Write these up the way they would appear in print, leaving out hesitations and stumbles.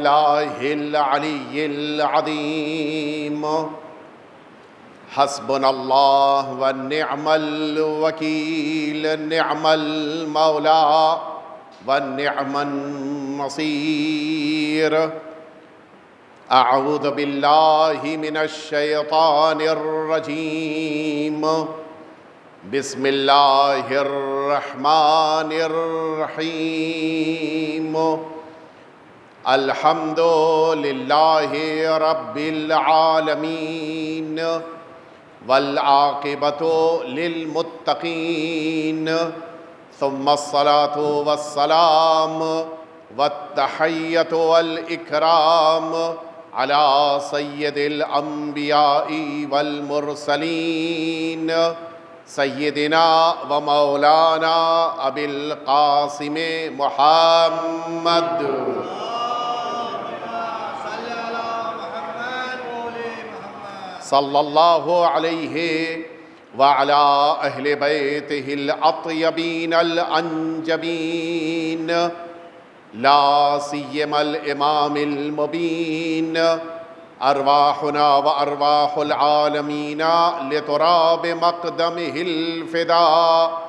بالله العلي العظيم حسبنا الله ونعم الوكيل نعم المولى ونعم النصير أعوذ بالله من الشيطان الرجيم بسم الله الرحمن الرحيم الحمد لله رب العالمين والعاقبة للمتقين ثم الصلاة والسلام والتحية والإكرام على سيد الأنبياء والمرسلين سيدنا ومولانا أبي القاسم محمد صلى الله عليه وعلى أهل بيته الأطيبين الأنجبين لا سيما الإمام المبين أرواحنا وأرواح العالمين لتراب مقدمه الفداء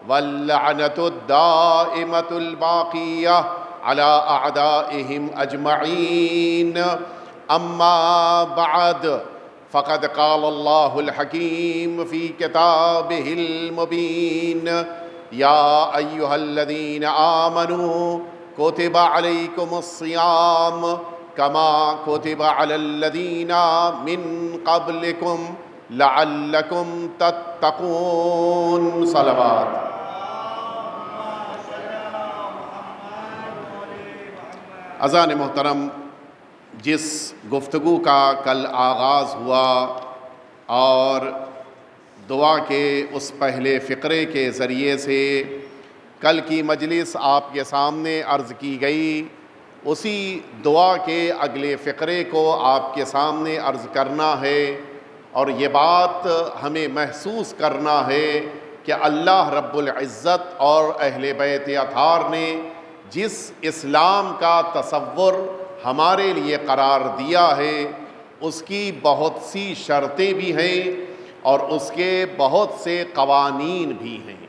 واللعنة الدائمة الباقية على أعدائهم أجمعين أما بعد فقد قال الله الحكيم في كتابه المبين يا أيها الذين آمنوا كتب عليكم الصيام كما كتب على الذين من قبلكم لعلكم تتقون صلوات اذان محترم، جس گفتگو کا کل آغاز ہوا اور دعا کے اس پہلے فقرے کے ذریعے سے کل کی مجلس آپ کے سامنے عرض کی گئی، اسی دعا کے اگلے فقرے کو آپ کے سامنے عرض کرنا ہے، اور یہ بات ہمیں محسوس کرنا ہے کہ اللہ رب العزت اور اہل بیت اطہار نے جس اسلام کا تصور ہمارے لیے قرار دیا ہے اس کی بہت سی شرطیں بھی ہیں اور اس کے بہت سے قوانین بھی ہیں،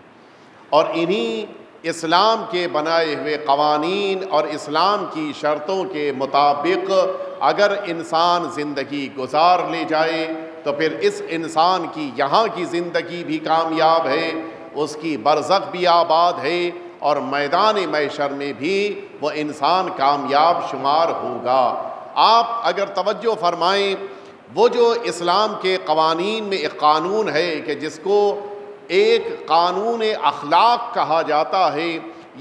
اور انہی اسلام کے بنائے ہوئے قوانین اور اسلام کی شرطوں کے مطابق اگر انسان زندگی گزار لے جائے تو پھر اس انسان کی یہاں کی زندگی بھی کامیاب ہے، اس کی برزخ بھی آباد ہے، اور میدان محشر میں بھی وہ انسان کامیاب شمار ہوگا۔ آپ اگر توجہ فرمائیں، وہ جو اسلام کے قوانین میں ایک قانون ہے کہ جس کو ایک قانون اخلاق کہا جاتا ہے،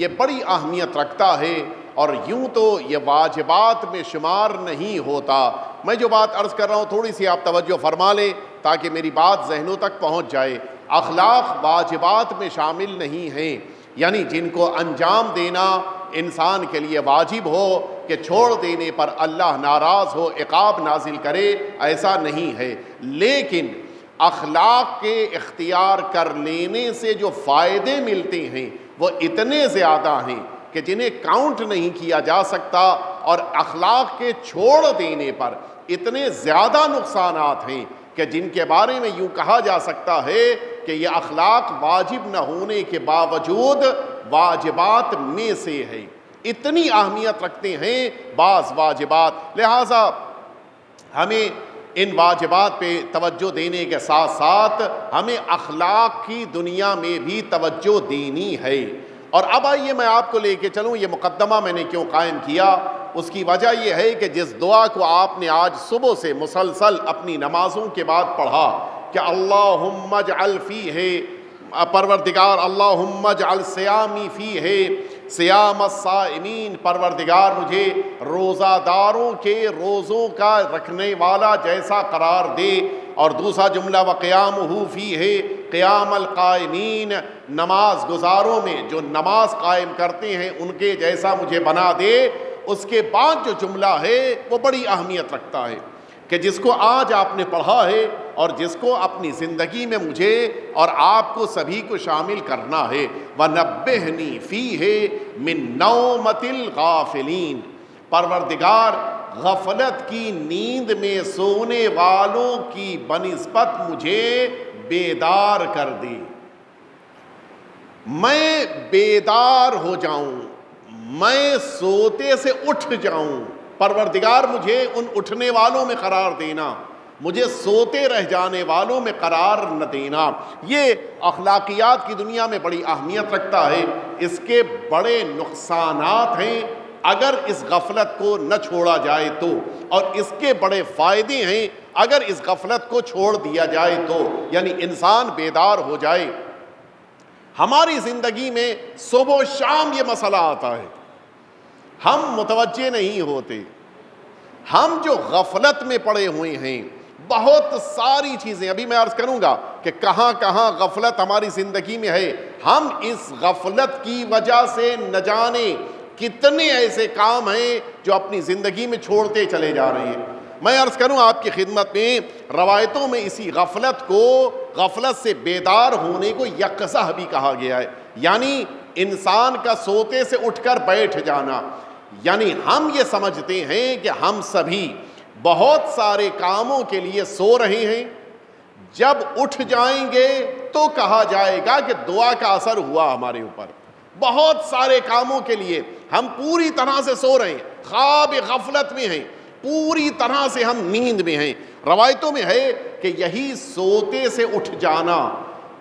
یہ بڑی اہمیت رکھتا ہے، اور یوں تو یہ واجبات میں شمار نہیں ہوتا۔ میں جو بات عرض کر رہا ہوں تھوڑی سی آپ توجہ فرما لیں تاکہ میری بات ذہنوں تک پہنچ جائے۔ اخلاق واجبات میں شامل نہیں ہیں، یعنی جن کو انجام دینا انسان کے لیے واجب ہو کہ چھوڑ دینے پر اللہ ناراض ہو عقاب نازل کرے، ایسا نہیں ہے، لیکن اخلاق کے اختیار کر لینے سے جو فائدے ملتے ہیں وہ اتنے زیادہ ہیں کہ جنہیں کاؤنٹ نہیں کیا جا سکتا، اور اخلاق کے چھوڑ دینے پر اتنے زیادہ نقصانات ہیں کہ جن کے بارے میں یوں کہا جا سکتا ہے کہ یہ اخلاق واجب نہ ہونے کے باوجود واجبات میں سے ہے، اتنی اہمیت رکھتے ہیں بعض واجبات۔ لہٰذا ہمیں ان واجبات پہ توجہ دینے کے ساتھ ساتھ ہمیں اخلاق کی دنیا میں بھی توجہ دینی ہے۔ اور اب آئیے میں آپ کو لے کے چلوں، یہ مقدمہ میں نے کیوں قائم کیا، اس کی وجہ یہ ہے کہ جس دعا کو آپ نے آج صبح سے مسلسل اپنی نمازوں کے بعد پڑھا کہ اللہم اجعل فیہ، پروردگار اللہم اجعل صیامی فیہ صیام الصائمین، پروردگار مجھے روزہ داروں کے روزوں کا رکھنے والا جیسا قرار دے، اور دوسرا جملہ وقیامہ فیہ قیام القائمین، نماز گزاروں میں جو نماز قائم کرتے ہیں ان کے جیسا مجھے بنا دے۔ اس کے بعد جو جملہ ہے وہ بڑی اہمیت رکھتا ہے کہ جس کو آج آپ نے پڑھا ہے اور جس کو اپنی زندگی میں مجھے اور آپ کو سبھی کو شامل کرنا ہے۔ وَنَبِّهْنِي فِيهِ مِن نَوْمَةِ الْغَافِلِينَ، پروردگار غفلت کی نیند میں سونے والوں کی بنسبت مجھے بیدار کر دے، میں بیدار ہو جاؤں، میں سوتے سے اٹھ جاؤں۔ پروردگار مجھے ان اٹھنے والوں میں قرار دینا، مجھے سوتے رہ جانے والوں میں قرار نہ دینا۔ یہ اخلاقیات کی دنیا میں بڑی اہمیت رکھتا ہے، اس کے بڑے نقصانات ہیں اگر اس غفلت کو نہ چھوڑا جائے تو، اور اس کے بڑے فائدے ہیں اگر اس غفلت کو چھوڑ دیا جائے تو، یعنی انسان بیدار ہو جائے۔ ہماری زندگی میں صبح و شام یہ مسئلہ آتا ہے، ہم متوجہ نہیں ہوتے، ہم جو غفلت میں پڑے ہوئے ہیں، بہت ساری چیزیں، ابھی میں عرض کروں گا کہ کہاں کہاں غفلت ہماری زندگی میں ہے، ہم اس غفلت کی وجہ سے نہ جانے کتنے ایسے کام ہیں جو اپنی زندگی میں چھوڑتے چلے جا رہے ہیں۔ میں عرض کروں آپ کی خدمت میں، روایتوں میں اسی غفلت کو، غفلت سے بیدار ہونے کو یقظہ بھی کہا گیا ہے، یعنی انسان کا سوتے سے اٹھ کر بیٹھ جانا۔ یعنی ہم یہ سمجھتے ہیں کہ ہم سبھی بہت سارے کاموں کے لیے سو رہے ہیں، جب اٹھ جائیں گے تو کہا جائے گا کہ دعا کا اثر ہوا ہمارے اوپر۔ بہت سارے کاموں کے لیے ہم پوری طرح سے سو رہے ہیں، خواب غفلت میں ہیں، پوری طرح سے ہم نیند میں ہیں۔ روایتوں میں ہے کہ یہی سوتے سے اٹھ جانا،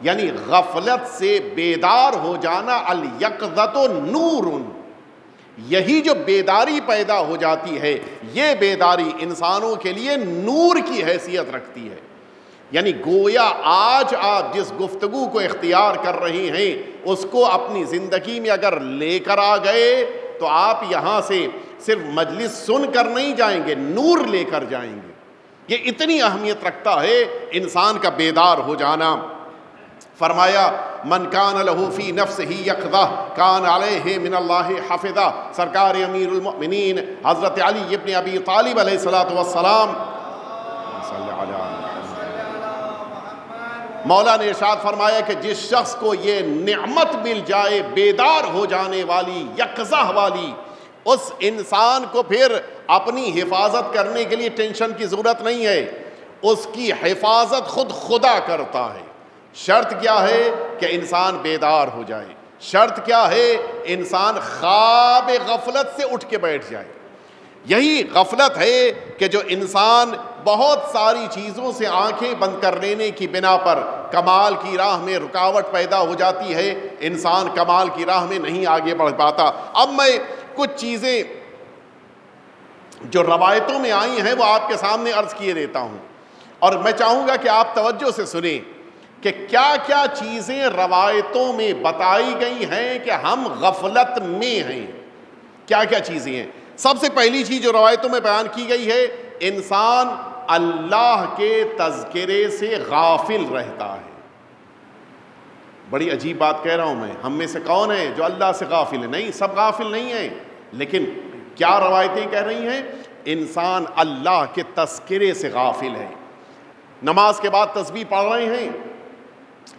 یعنی غفلت سے بیدار ہو جانا، الیقظۃ نور، یہی جو بیداری پیدا ہو جاتی ہے، یہ بیداری انسانوں کے لیے نور کی حیثیت رکھتی ہے۔ یعنی گویا آج آپ جس گفتگو کو اختیار کر رہے ہیں، اس کو اپنی زندگی میں اگر لے کر آ گئے تو آپ یہاں سے صرف مجلس سن کر نہیں جائیں گے، نور لے کر جائیں گے۔ یہ اتنی اہمیت رکھتا ہے انسان کا بیدار ہو جانا۔ فرمایا من کان لہ فی نفسہ یقظہ کان علیہ من اللہ حفظہ۔ سرکار امیر المؤمنین حضرت علی ابن ابی طالب علیہ الصلوۃ والسلام، مولا نے ارشاد فرمایا کہ جس شخص کو یہ نعمت مل جائے بیدار ہو جانے والی، یقظہ والی، اس انسان کو پھر اپنی حفاظت کرنے کے لیے ٹینشن کی ضرورت نہیں ہے، اس کی حفاظت خود خدا کرتا ہے۔ شرط کیا ہے کہ انسان بیدار ہو جائے، شرط کیا ہے انسان خواب غفلت سے اٹھ کے بیٹھ جائے۔ یہی غفلت ہے کہ جو انسان بہت ساری چیزوں سے آنکھیں بند کر لینے کی بنا پر کمال کی راہ میں رکاوٹ پیدا ہو جاتی ہے، انسان کمال کی راہ میں نہیں آگے بڑھ پاتا۔ اب میں کچھ چیزیں جو روایتوں میں آئی ہیں وہ آپ کے سامنے عرض کیے دیتا ہوں، اور میں چاہوں گا کہ آپ توجہ سے سنیں کہ کیا کیا چیزیں روایتوں میں بتائی گئی ہیں کہ ہم غفلت میں ہیں، کیا کیا چیزیں ہیں۔ سب سے پہلی چیز جو روایتوں میں بیان کی گئی ہے، انسان اللہ کے تذکرے سے غافل رہتا ہے۔ بڑی عجیب بات کہہ رہا ہوں میں، ہم میں سے کون ہے جو اللہ سے غافل ہے؟ نہیں، سب غافل نہیں ہیں، لیکن کیا روایتیں کہہ رہی ہیں؟ انسان اللہ کے تذکرے سے غافل ہے۔ نماز کے بعد تسبیح پڑھ رہے ہیں،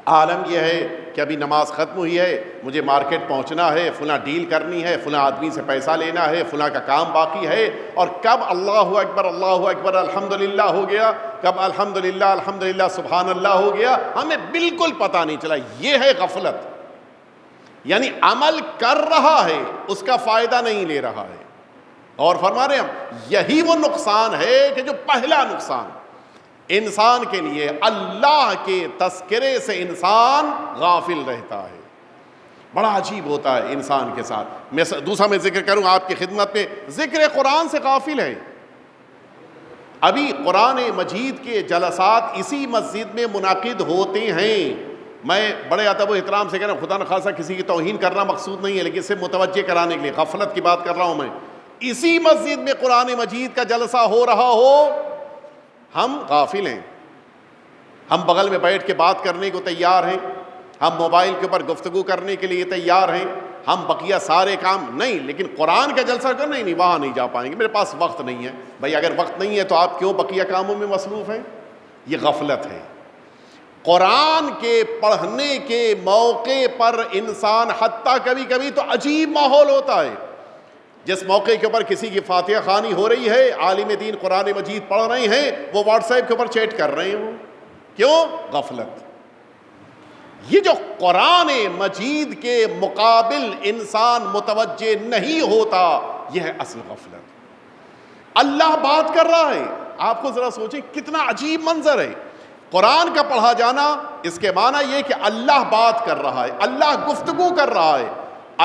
عالم یہ ہے کہ ابھی نماز ختم ہوئی ہے، مجھے مارکیٹ پہنچنا ہے، فلاں ڈیل کرنی ہے، فلاں آدمی سے پیسہ لینا ہے، فلاں کا کام باقی ہے، اور کب اللہ اکبر الحمدللہ ہو گیا، کب الحمدللہ سبحان اللہ ہو گیا، ہمیں بالکل پتہ نہیں چلا۔ یہ ہے غفلت، یعنی عمل کر رہا ہے، اس کا فائدہ نہیں لے رہا ہے۔ اور فرما رہے ہم یہی وہ نقصان ہے کہ جو پہلا نقصان انسان کے لیے، اللہ کے تذکرے سے انسان غافل رہتا ہے۔ بڑا عجیب ہوتا ہے انسان کے ساتھ۔ دوسرا میں ذکر کروں آپ کی خدمت میں، ذکر قرآن سے غافل ہے۔ ابھی قرآن مجید کے جلسات اسی مسجد میں منعقد ہوتے ہیں۔ میں بڑے ادب و احترام سے کہہ رہا ہوں، خدا نخواستہ کسی کی توہین کرنا مقصود نہیں ہے، لیکن اسے متوجہ کرانے کے لیے غفلت کی بات کر رہا ہوں میں۔ اسی مسجد میں قرآن مجید کا جلسہ ہو رہا ہو، ہم غافل ہیں، ہم بغل میں بیٹھ کے بات کرنے کو تیار ہیں، ہم موبائل کے اوپر گفتگو کرنے کے لیے تیار ہیں، ہم بقیہ سارے کام نہیں، لیکن قرآن کا جلسہ کر نہیں وہاں نہیں جا پائیں گے، میرے پاس وقت نہیں ہے۔ بھائی اگر وقت نہیں ہے تو آپ کیوں بقیہ کاموں میں مصروف ہیں؟ یہ غفلت ہے۔ قرآن کے پڑھنے کے موقع پر انسان، حتیٰ کبھی کبھی تو عجیب ماحول ہوتا ہے، جس موقع کے اوپر کسی کی فاتحہ خوانی ہو رہی ہے، عالم دین قرآن مجید پڑھ رہے ہیں، وہ واٹس ایپ کے اوپر چیٹ کر رہے ہیں. وہ کیوں؟ غفلت. یہ جو قرآن مجید کے مقابل انسان متوجہ نہیں ہوتا، یہ ہے اصل غفلت. اللہ بات کر رہا ہے. آپ کو ذرا سوچیں کتنا عجیب منظر ہے. قرآن کا پڑھا جانا، اس کے معنی یہ کہ اللہ بات کر رہا ہے، اللہ گفتگو کر رہا ہے،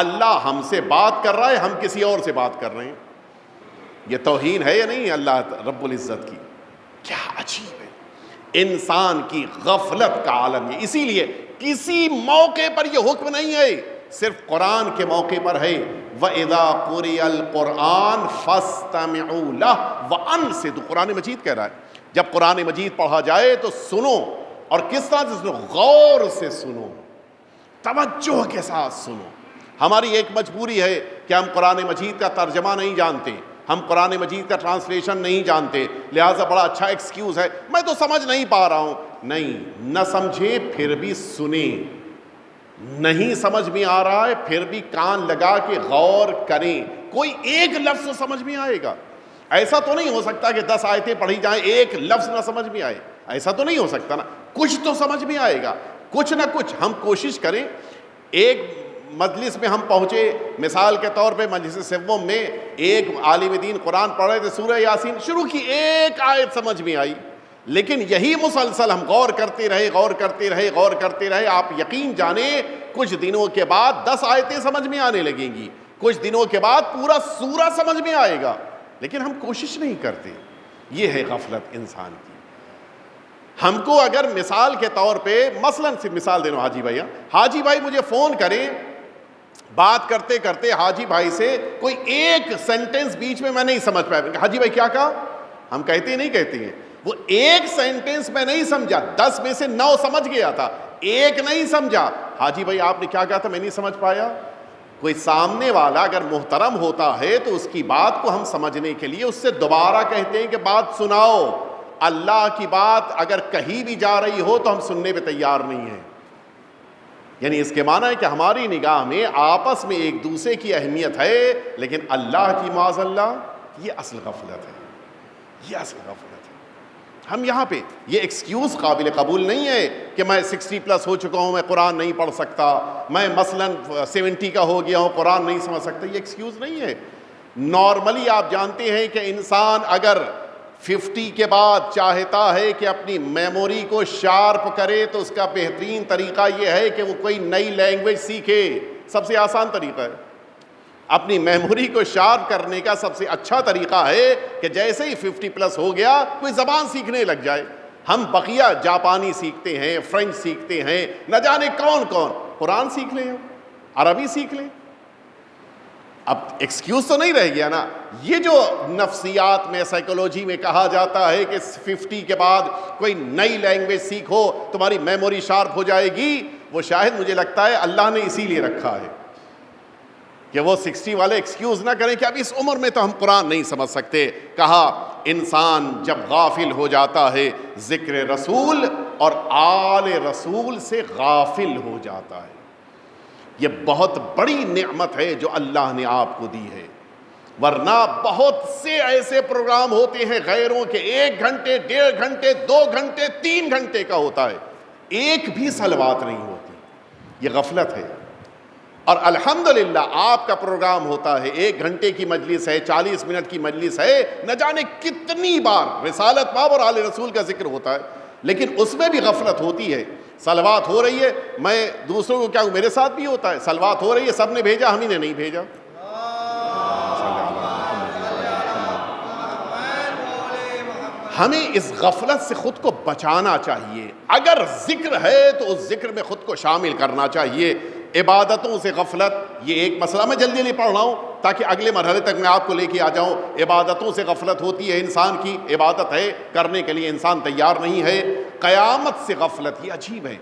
اللہ ہم سے بات کر رہا ہے، ہم کسی اور سے بات کر رہے ہیں. یہ توہین ہے یا نہیں اللہ رب العزت کی؟ کیا عجیب ہے. انسان کی غفلت کا عالم یہ. اسی لیے کسی موقع پر یہ حکم نہیں ہے، صرف قرآن کے موقع پر ہے. وَإِذَا قُرِئَ الْقُرْآنُ فَاسْتَمِعُوا لَهُ وَأَنصِتُوا. قرآن مجید کہہ رہا ہے جب قرآن مجید پڑھا جائے تو سنو. اور کس طرح سے سنو؟ غور سے سنو، توجہ کے ساتھ سنو. ہماری ایک مجبوری ہے کہ ہم قرآن مجید کا ترجمہ نہیں جانتے، ہم قرآن مجید کا ٹرانسلیشن نہیں جانتے، لہٰذا بڑا اچھا ایکسکیوز ہے، میں تو سمجھ نہیں پا رہا ہوں. نہیں، نہ سمجھیں پھر بھی سنیں. نہیں سمجھ میں آ رہا ہے پھر بھی کان لگا کے غور کریں. کوئی ایک لفظ سمجھ میں آئے گا. ایسا تو نہیں ہو سکتا کہ 10 آیتیں پڑھی جائیں ایک لفظ نہ سمجھ میں آئے. ایسا تو نہیں ہو سکتا نا. کچھ تو سمجھ میں آئے گا، کچھ نہ کچھ. ہم کوشش کریں. ایک مجلس میں ہم پہنچے، مثال کے طور پہ مجلس سوم میں ایک عالم دین قرآن پڑھ رہے تھے، سورہ یاسین شروع کی، ایک آیت سمجھ میں آئی، لیکن یہی مسلسل ہم غور کرتے رہے، غور کرتے رہے، غور کرتے رہے. آپ یقین جانیں کچھ دنوں کے بعد 10 آیتیں سمجھ میں آنے لگیں گی، کچھ دنوں کے بعد پورا سورہ سمجھ میں آئے گا، لیکن ہم کوشش نہیں کرتے. یہ ہے غفلت انسان کی. ہم کو اگر مثال کے طور پہ مثلاً سے مثال دینا، حاجی بھائی مجھے فون کریں، بات کرتے کرتے حاجی بھائی سے کوئی ایک سینٹنس بیچ میں نہیں سمجھ پایا، حاجی بھائی کیا کہا؟ ہم کہتے ہیں وہ ایک سینٹنس میں نہیں سمجھا، 10 میں سے 9 سمجھ گیا تھا، ایک نہیں سمجھا. حاجی بھائی آپ نے کیا کہا تھا؟ میں نہیں سمجھ پایا. کوئی سامنے والا اگر محترم ہوتا ہے تو اس کی بات کو ہم سمجھنے کے لیے اس سے دوبارہ کہتے ہیں کہ بات سناؤ. اللہ کی بات اگر کہیں بھی جا رہی ہو تو ہم سننے پہ تیار نہیں ہیں. یعنی اس کے معنی ہے کہ ہماری نگاہ میں آپس میں ایک دوسرے کی اہمیت ہے، لیکن اللہ کی معاذ اللہ یہ اصل غفلت ہے. یہ اصل غفلت ہے. ہم یہاں پہ یہ ایکسکیوز قابل قبول نہیں ہے کہ میں 60+ ہو چکا ہوں، میں قرآن نہیں پڑھ سکتا، میں مثلاً 70 کا ہو گیا ہوں، قرآن نہیں سمجھ سکتا. یہ ایکسکیوز نہیں ہے. نارملی آپ جانتے ہیں کہ انسان اگر 50 کے بعد چاہتا ہے کہ اپنی میموری کو شارپ کرے تو اس کا بہترین طریقہ یہ ہے کہ وہ کوئی نئی لینگویج سیکھے. سب سے آسان طریقہ ہے. اپنی میموری کو شارپ کرنے کا سب سے اچھا طریقہ ہے کہ جیسے ہی 50+ ہو گیا کوئی زبان سیکھنے لگ جائے. ہم بقیہ جاپانی سیکھتے ہیں، فرینچ سیکھتے ہیں، نہ جانے کون کون. قرآن سیکھ لیں، عربی سیکھ لیں. اب ایکسکیوز تو نہیں رہ گیا نا. یہ جو نفسیات میں، سائیکولوجی میں کہا جاتا ہے کہ 50 کے بعد کوئی نئی لینگویج سیکھو تمہاری میموری شارپ ہو جائے گی، وہ شاید مجھے لگتا ہے اللہ نے اسی لیے رکھا ہے کہ وہ 60 والے ایکسکیوز نہ کریں کہ اب اس عمر میں تو ہم قرآن نہیں سمجھ سکتے. کہا انسان جب غافل ہو جاتا ہے ذکر رسول اور آل رسول سے غافل ہو جاتا ہے. یہ بہت بڑی نعمت ہے جو اللہ نے آپ کو دی ہے. ورنہ بہت سے ایسے پروگرام ہوتے ہیں غیروں کے، 1 گھنٹے، 1.5 گھنٹے، 2 گھنٹے، 3 گھنٹے کا ہوتا ہے، ایک بھی صلوات نہیں ہوتی. یہ غفلت ہے. اور الحمدللہ آپ کا پروگرام ہوتا ہے، 1 گھنٹے کی مجلس ہے، 40 منٹ کی مجلس ہے، نہ جانے کتنی بار رسالت باب اور آل رسول کا ذکر ہوتا ہے، لیکن اس میں بھی غفلت ہوتی ہے. صلوات ہو رہی ہے، میں دوسروں کو کیا ہوں، میرے ساتھ بھی ہوتا ہے. صلوات ہو رہی ہے، سب نے بھیجا، ہم ہی نے نہیں بھیجا. ہمیں اس غفلت سے خود کو بچانا چاہیے. اگر ذکر ہے تو اس ذکر میں خود کو شامل کرنا چاہیے. عبادتوں سے غفلت، یہ ایک مسئلہ میں جلدی پڑھ رہا ہوں تاکہ اگلے مرحلے تک میں آپ کو لے کے آ جاؤں. عبادتوں سے غفلت ہوتی ہے انسان کی. عبادت ہے کرنے کے لیے انسان تیار نہیں ہے. قیامت سے غفلت، یہ عجیب ہے.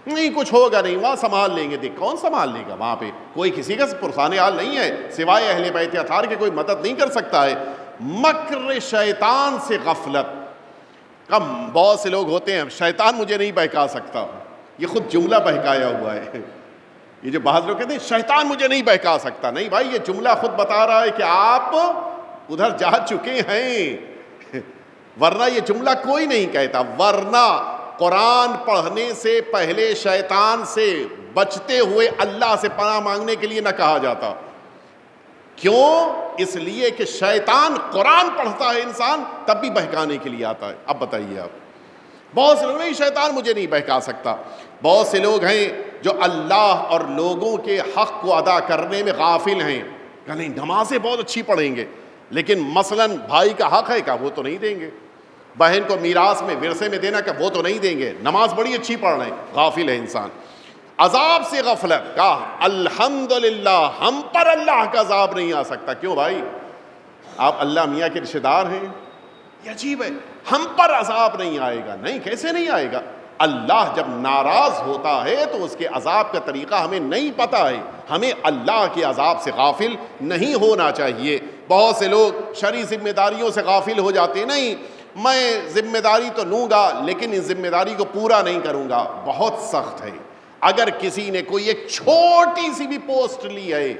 نہیں کچھ ہوگا نہیں، وہاں سنبھال لیں گے. دیکھ کون سنبھال لے گا؟ وہاں پہ کوئی کسی کا پرسان حال نہیں ہے سوائے اہل بیت اطہار کے، کوئی مدد نہیں کر سکتا ہے. مکر شیطان سے غفلت. کم بہت سے لوگ ہوتے ہیں شیطان مجھے نہیں بہکا سکتا، یہ خود جملہ بہکایا ہوا ہے. یہ جو بعض لوگ کہتے ہیں شیطان مجھے نہیں بہکا سکتا، نہیں بھائی، یہ جملہ خود بتا رہا ہے کہ آپ ادھر جا چکے ہیں، ورنہ یہ جملہ کوئی نہیں کہتا. ورنہ قرآن پڑھنے سے پہلے شیطان سے بچتے ہوئے اللہ سے پناہ مانگنے کے لیے نہ کہا جاتا. کیوں؟ اس لیے کہ شیطان قرآن پڑھتا ہے انسان تب بھی بہکانے کے لیے آتا ہے. اب بتائیے آپ، بہت سے لوگ نہیں شیطان مجھے نہیں بہکا سکتا. بہت سے لوگ ہیں جو اللہ اور لوگوں کے حق کو ادا کرنے میں غافل ہیں. کہ نہیں نمازیں بہت اچھی پڑھیں گے لیکن مثلاً بھائی کا حق ہے کہ وہ تو نہیں دیں گے، بہن کو میراث میں ورثے میں دینا کہ وہ تو نہیں دیں گے، نماز بڑی اچھی پڑھ رہے ہیں. غافل ہے انسان. عذاب سے غفلت کا الحمدللہ ہم پر اللہ کا عذاب نہیں آ سکتا. کیوں بھائی؟ آپ اللہ میاں کے رشتہ دار ہیں؟ یہ عجیب ہے، ہم پر عذاب نہیں آئے گا. نہیں، کیسے نہیں آئے گا؟ اللہ جب ناراض ہوتا ہے تو اس کے عذاب کا طریقہ ہمیں نہیں پتہ ہے. ہمیں اللہ کے عذاب سے غافل نہیں ہونا چاہیے. بہت سے لوگ شرعی ذمہ داریوں سے غافل ہو جاتے ہیں. نہیں، میں ذمہ داری تو لوں گا لیکن اس ذمہ داری کو پورا نہیں کروں گا. بہت سخت ہے. اگر کسی نے کوئی ایک چھوٹی سی بھی پوسٹ لی ہے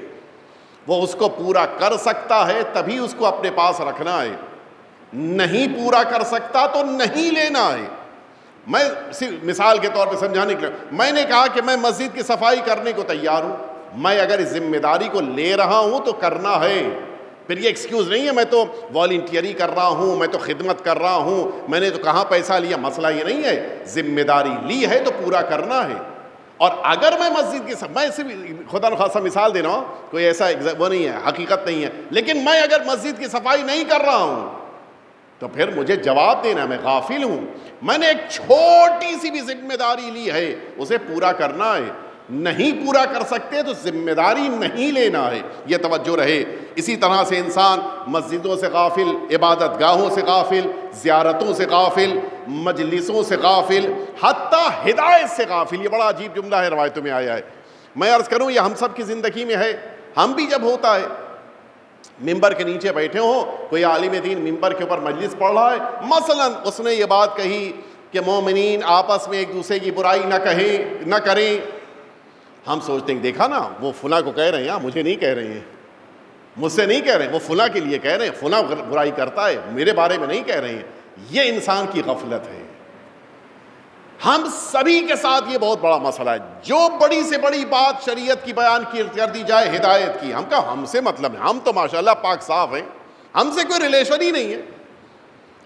وہ اس کو پورا کر سکتا ہے تبھی اس کو اپنے پاس رکھنا ہے. نہیں پورا کر سکتا تو نہیں لینا ہے. میں صرف مثال کے طور پہ سمجھانے کے لیے میں نے کہا کہ میں مسجد کی صفائی کرنے کو تیار ہوں. میں اگر اس ذمہ داری کو لے رہا ہوں تو کرنا ہے. پھر یہ ایکسکیوز نہیں ہے میں تو والنٹیئری کر رہا ہوں، میں تو خدمت کر رہا ہوں، میں نے تو کہاں پیسہ لیا. مسئلہ یہ نہیں ہے، ذمہ داری لی ہے تو پورا کرنا ہے. اور اگر میں مسجد کی میں صرف خدا نخواستہ مثال دے رہا ہوں، کوئی ایسا وہ نہیں ہے، حقیقت نہیں ہے، لیکن میں اگر مسجد کی صفائی نہیں کر رہا ہوں تو پھر مجھے جواب دینا، میں غافل ہوں. میں نے ایک چھوٹی سی بھی ذمہ داری لی ہے اسے پورا کرنا ہے. نہیں پورا کر سکتے تو ذمہ داری نہیں لینا ہے. یہ توجہ رہے. اسی طرح سے انسان مسجدوں سے غافل، عبادت گاہوں سے غافل، زیارتوں سے غافل، مجلسوں سے غافل، حتیٰ ہدایت سے غافل. یہ بڑا عجیب جملہ ہے، روایتوں میں آیا ہے. میں عرض کروں یہ ہم سب کی زندگی میں ہے. ہم بھی جب ہوتا ہے ممبر کے نیچے بیٹھے ہوں، کوئی عالم دین ممبر کے اوپر مجلس پڑھ رہا ہے، مثلا اس نے یہ بات کہی کہ مومنین آپس میں ایک دوسرے کی برائی نہ کریں. ہم سوچتے ہیں دیکھا نا وہ فلاں کو کہہ رہے ہیں، مجھے نہیں کہہ رہے ہیں، مجھ سے نہیں کہہ رہے ہیں، وہ فلاں کے لیے کہہ رہے ہیں، فلاں برائی کرتا ہے، میرے بارے میں نہیں کہہ رہے ہیں. یہ انسان کی غفلت ہے. ہم سبھی کے ساتھ یہ بہت بڑا مسئلہ ہے. جو بڑی سے بڑی بات شریعت کی بیان کر دی جائے ہدایت کی، ہم کہا ہم سے مطلب ہے، ہم تو ماشاءاللہ پاک صاف ہیں، ہم سے کوئی ریلیشن ہی نہیں ہے.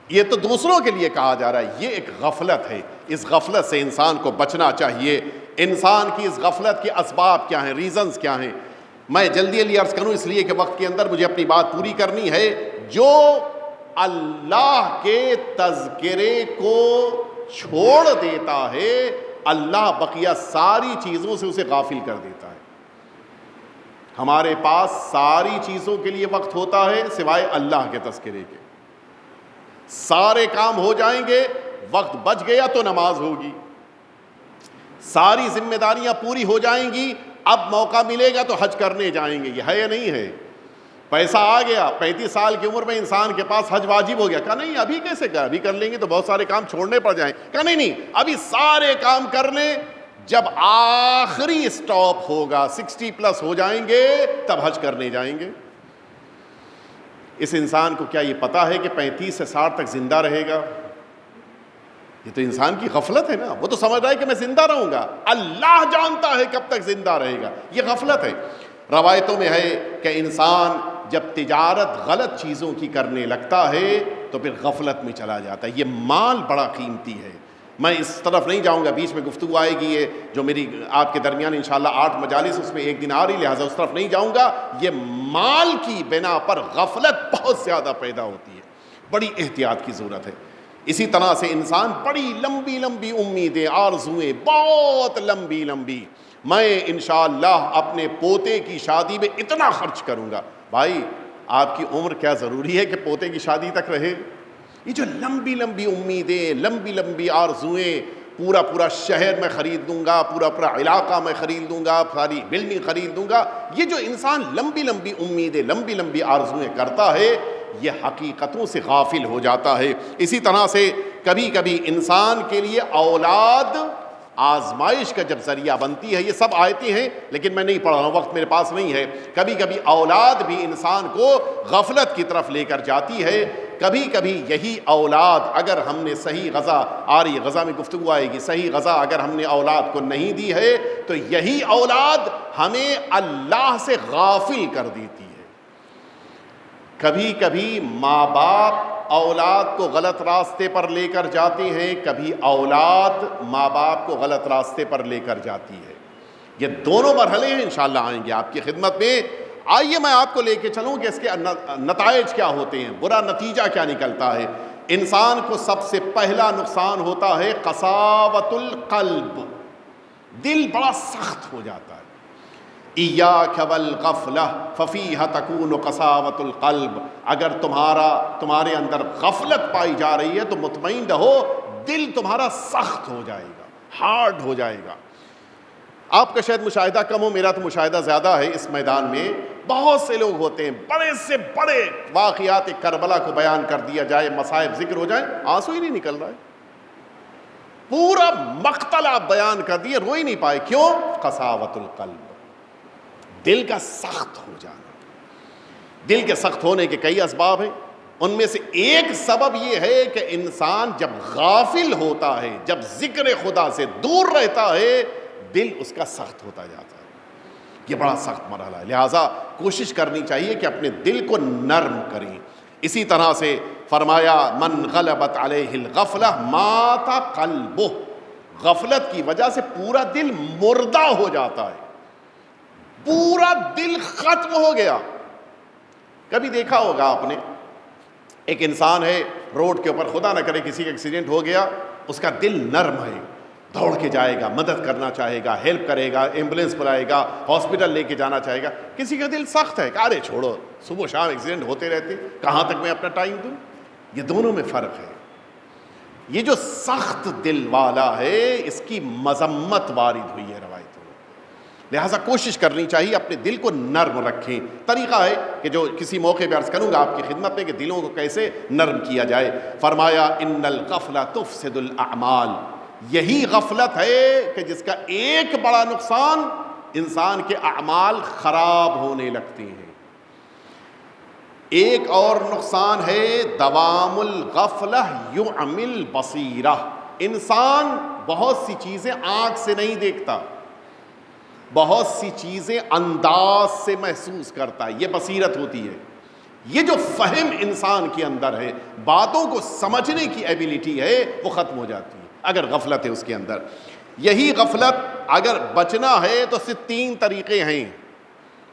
یہ تو دوسروں کے لیے کہا جا رہا ہے. یہ ایک غفلت ہے. اس غفلت سے انسان کو بچنا چاہیے. انسان کی اس غفلت کے اسباب کیا ہیں، ریزنز کیا ہیں؟ میں جلدی عرض کروں اس لیے کہ وقت کے اندر مجھے اپنی بات پوری کرنی ہے. جو اللہ کے تذکرے کو چھوڑ دیتا ہے اللہ بقیہ ساری چیزوں سے اسے غافل کر دیتا ہے. ہمارے پاس ساری چیزوں کے لیے وقت ہوتا ہے سوائے اللہ کے تذکرے کے. سارے کام ہو جائیں گے، وقت بچ گیا تو نماز ہوگی. ساری ذمہ داریاں پوری ہو جائیں گی، اب موقع ملے گا تو حج کرنے جائیں گے. یہ ہے یا نہیں ہے؟ پیسہ آ گیا، 35 سال کی عمر میں انسان کے پاس حج واجب ہو گیا. کہا نہیں ابھی کیسے، کہا ابھی کر لیں گے تو بہت سارے کام چھوڑنے پڑ جائیں. کہا نہیں ابھی سارے کام کر لیں، جب آخری اسٹاپ ہوگا 60+ ہو جائیں گے تب حج کرنے جائیں گے. اس انسان کو کیا یہ پتا ہے کہ 35 سے 60 تک زندہ رہے گا؟ یہ تو انسان کی غفلت ہے نا. وہ تو سمجھ رہا ہے کہ میں زندہ رہوں گا، اللہ جانتا ہے کب تک زندہ رہے گا. یہ غفلت ہے. روایتوں میں ہے کہ انسان جب تجارت غلط چیزوں کی کرنے لگتا ہے تو پھر غفلت میں چلا جاتا ہے. یہ مال بڑا قیمتی ہے. میں اس طرف نہیں جاؤں گا، بیچ میں گفتگو آئے گی یہ جو میری آپ کے درمیان انشاءاللہ 8 مجالس اس میں ایک دن آ رہی، لہٰذا اس طرف نہیں جاؤں گا. یہ مال کی بنا پر غفلت بہت زیادہ پیدا ہوتی ہے، بڑی احتیاط کی ضرورت ہے. اسی طرح سے انسان بڑی لمبی لمبی امیدیں، آرزوئیں، بہت لمبی لمبی، میں انشاءاللہ اپنے پوتے کی شادی میں اتنا خرچ کروں گا. بھائی آپ کی عمر کیا ضروری ہے کہ پوتے کی شادی تک رہے؟ یہ جو لمبی لمبی امیدیں، لمبی لمبی آرزوئیں، پورا شہر میں خرید دوں گا، پورا علاقہ میں خرید دوں گا، ساری بلڈنگ خرید دوں گا، یہ جو انسان لمبی لمبی امیدیں، لمبی لمبی آرزوئیں کرتا ہے یہ حقیقتوں سے غافل ہو جاتا ہے. اسی طرح سے کبھی کبھی انسان کے لیے اولاد آزمائش کا جب ذریعہ بنتی ہے. یہ سب آیتیں ہیں لیکن میں نہیں پڑھ رہا ہوں، وقت میرے پاس نہیں ہے. کبھی کبھی اولاد بھی انسان کو غفلت کی طرف لے کر جاتی ہے. کبھی کبھی یہی اولاد اگر ہم نے صحیح غذا، آ رہی غذا میں گفتگو آئے گی، صحیح غذا اگر ہم نے اولاد کو نہیں دی ہے تو یہی اولاد ہمیں اللہ سے غافل کر دیتی ہے. کبھی کبھی ماں باپ اولاد کو غلط راستے پر لے کر جاتے ہیں، کبھی اولاد ماں باپ کو غلط راستے پر لے کر جاتی ہے. یہ دونوں مرحلے ہیں، انشاءاللہ آئیں گے آپ کی خدمت میں. آئیے میں آپ کو لے کے چلوں کہ اس کے نتائج کیا ہوتے ہیں، برا نتیجہ کیا نکلتا ہے. انسان کو سب سے پہلا نقصان ہوتا ہے قساوۃ القلب، دل بڑا سخت ہو جاتا ہے. ایاک والغفلہ ففیہا تکون قساوۃ القلب. اگر تمہارے اندر غفلت پائی جا رہی ہے تو مطمئن رہو دل تمہارا سخت ہو جائے گا، ہارڈ ہو جائے گا. آپ کا شاید مشاہدہ کم ہو، میرا تو مشاہدہ زیادہ ہے. اس میدان میں بہت سے لوگ ہوتے ہیں، بڑے سے بڑے واقعات کربلا کو بیان کر دیا جائے، مصائب ذکر ہو جائیں، آنسو ہی نہیں نکل رہا ہے. پورا مقتل آپ بیان کر دیے، رو ہی نہیں پائے. کیوں؟ قساوۃ القلب، دل کا سخت ہو جانا. دل کے سخت ہونے کے کئی اسباب ہیں. ان میں سے ایک سبب یہ ہے کہ انسان جب غافل ہوتا ہے، جب ذکر خدا سے دور رہتا ہے، دل اس کا سخت ہوتا جاتا ہے. یہ بڑا سخت مرحلہ ہے، لہٰذا کوشش کرنی چاہیے کہ اپنے دل کو نرم کریں. اسی طرح سے فرمایا من غلبت علیہ الغفلہ مات قلبہ. غفلت کی وجہ سے پورا دل مردہ ہو جاتا ہے، پورا دل ختم ہو گیا. کبھی دیکھا ہوگا آپ نے، ایک انسان ہے روڈ کے اوپر، خدا نہ کرے کسی کا ایکسیڈنٹ ہو گیا، اس کا دل نرم ہے، دوڑ کے جائے گا، مدد کرنا چاہے گا، ہیلپ کرے گا، ایمبولینس بلائے گا، ہاسپٹل لے کے جانا چاہے گا. کسی کا دل سخت ہے کہ ارے چھوڑو، صبح و شام ایکسیڈنٹ ہوتے رہتے، کہاں تک میں اپنا ٹائم دوں. یہ دونوں میں فرق ہے. یہ جو سخت دل والا ہے اس کی مذمت وارد ہوئی ہے روایتوں میں، لہٰذا کوشش کرنی چاہیے اپنے دل کو نرم رکھیں. طریقہ ہے کہ جو کسی موقع پہ عرض کروں گا آپ کی خدمت میں کہ دلوں کو کیسے نرم کیا جائے. فرمایا ان الغفلہ تفسد الاعمال. یہی غفلت ہے کہ جس کا ایک بڑا نقصان انسان کے اعمال خراب ہونے لگتے ہیں. ایک اور نقصان ہے دوام الغفلہ یعمی البصیرہ. انسان بہت سی چیزیں آنکھ سے نہیں دیکھتا، بہت سی چیزیں انداز سے محسوس کرتا ہے، یہ بصیرت ہوتی ہے. یہ جو فہم انسان کے اندر ہے، باتوں کو سمجھنے کی ایبیلٹی ہے، وہ ختم ہو جاتی ہے اگر غفلت ہے اس کے اندر. یہی غفلت اگر بچنا ہے تو صرف 3 طریقے ہیں.